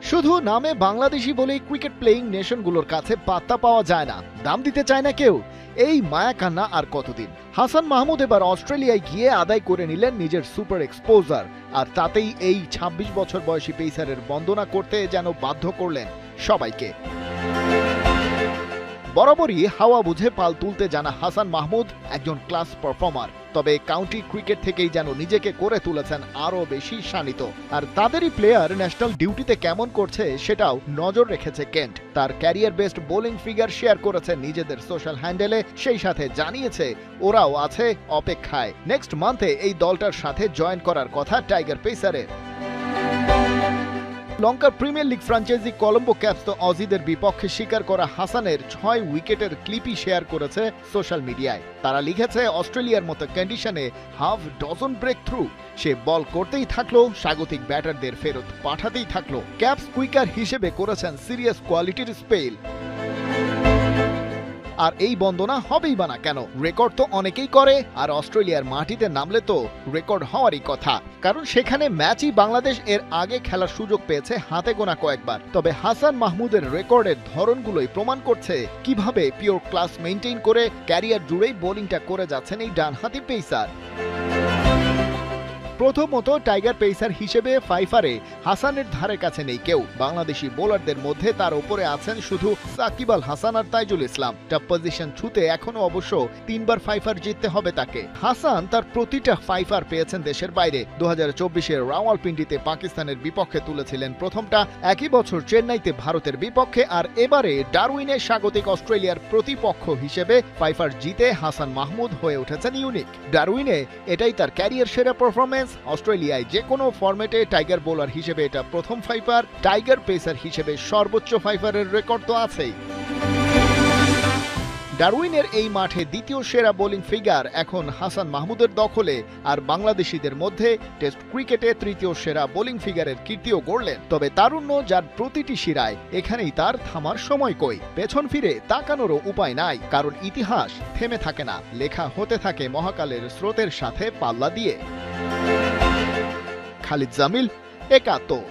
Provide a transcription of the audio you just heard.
শুধু নামে বাংলাদেশি বলেই ক্রিকেট প্লেয়িং নেশনগুলোর কাছে পাত্তা পাওয়া যায় না, দাম দিতে চায় না কেউ। এই মায়া কান্না আর কতদিন? হাসান মাহমুদ এবার অস্ট্রেলিয়ায় গিয়ে আদায় করে নিলেন নিজের সুপার এক্সপোজার, আর তাতেই এই ২৬ বছর বয়সী পেসারের বন্দনা করতে যেন বাধ্য করলেন সবাইকে। বরাবরই হাওয়া বুঝে পাল তুলতে জানা হাসান মাহমুদ একজন ক্লাস পারফর্মার, তবে কাউন্টি ক্রিকেট থেকেই যেন নিজেকে করে তুলেছেন আরও বেশি শানিত। আর তাদেরই প্লেয়ার ন্যাশনাল ডিউটিতে কেমন করছে সেটাও নজর রেখেছে কেন্ট। তার career best bowling figure share করেছে নিজেদের সোশ্যাল হ্যান্ডেলে, সেই সাথে জানিয়েছে ওরাও আছে অপেক্ষায়। নেক্সট মান্থে এই দলটার সাথে জয়েন করার কথা টাইগার পেসারের। লঙ্কার premier league franchise Colombo caps তো অজিদের বিপক্ষে শিকার করা হাসানের ৬ উইকেটের ক্লিপই শেয়ার করেছে সোশ্যাল মিডিয়ায়। তারা লিখেছে, অস্ট্রেলিয়ার মতো কন্ডিশনে হাফ ডজন ব্রেক থ্রু, সে বল করতেই থাকলো, স্বাগতিক ব্যাটারদের ফেরত পাঠাতেই থাকলো। ক্যাপস কুইকার হিসেবে করেছেন সিরিয়াস কোয়ালিটির স্পেল। আর এই বন্দনা হবেই বা না কেন? রেকর্ড তো অনেকেই করে, আর অস্ট্রেলিয়ার মাটিতে নামলে তো রেকর্ড হওয়ারই কথা, কারণ সেখানে ম্যাচই বাংলাদেশ এর আগে খেলার সুযোগ পেয়েছে হাতে গোনা কয়েকবার। তবে হাসান মাহমুদের রেকর্ডের ধরনগুলোই প্রমাণ করছে কিভাবে পিওর ক্লাস মেইনটেইন করে ক্যারিয়ার জুড়েই বোলিংটা করে যাচ্ছেন এই ডানহাতি পেসার। প্রথমত, টাইগার পেসার হিসেবে ফাইফারে হাসানের ধারে কাছে নেই কেউ। বাংলাদেশি বোলারদের মধ্যে তার উপরে আছেন শুধু সাকিব আল হাসান আর তাইজুল ইসলাম। টপ পজিশন ছুতে এখনো অবশ্য ৩ বার ফাইফার জিততে হবে তাকে। হাসান তার প্রতিটা ফাইফার পেয়েছেন দেশের বাইরে। ২০২৪-এর রাওয়ালপিন্ডিতে পাকিস্তানের বিপক্ষে তুলেছিলেন প্রথমটা, একই বছর চেন্নাইতে ভারতের বিপক্ষে, আর এবারে ডারউইনে স্বাগতিক অস্ট্রেলিয়ার প্রতিপক্ষ হিসেবে ফাইফার জিতে হাসান মাহমুদ হয়ে উঠেছেন ইউনিক। ডারউইনে এটাই তার ক্যারিয়ার সেরা পারফরমেন্স। অস্ট্রেলিয়ায় যে কোনো ফরম্যাটে টাইগার বোলার হিসেবে এটা প্রথম ফাইফার। টাইগার পেসার হিসেবে সর্বোচ্চ ফাইফারের রেকর্ড তো আছেই। ডারউইনের এই মাঠে দ্বিতীয় সেরা বোলিং ফিগার এখন হাসান মাহমুদের দখলে, আর বাংলাদেশিদের মধ্যে টেস্ট ক্রিকেটে তৃতীয় সেরা বোলিং ফিগারের কীর্তিও গড়লেন। তবে তারুণ্য যার প্রতিটি শিরায়, এখানেই তার থামার সময় কই। পেছন ফিরে তাকানোরও উপায় নাই, কারণ ইতিহাস থেমে থাকে না, লেখা হতে থাকে মহাকালের স্রোতের সাথে পাল্লা দিয়ে। খালিদ জামিল, একাত্তর।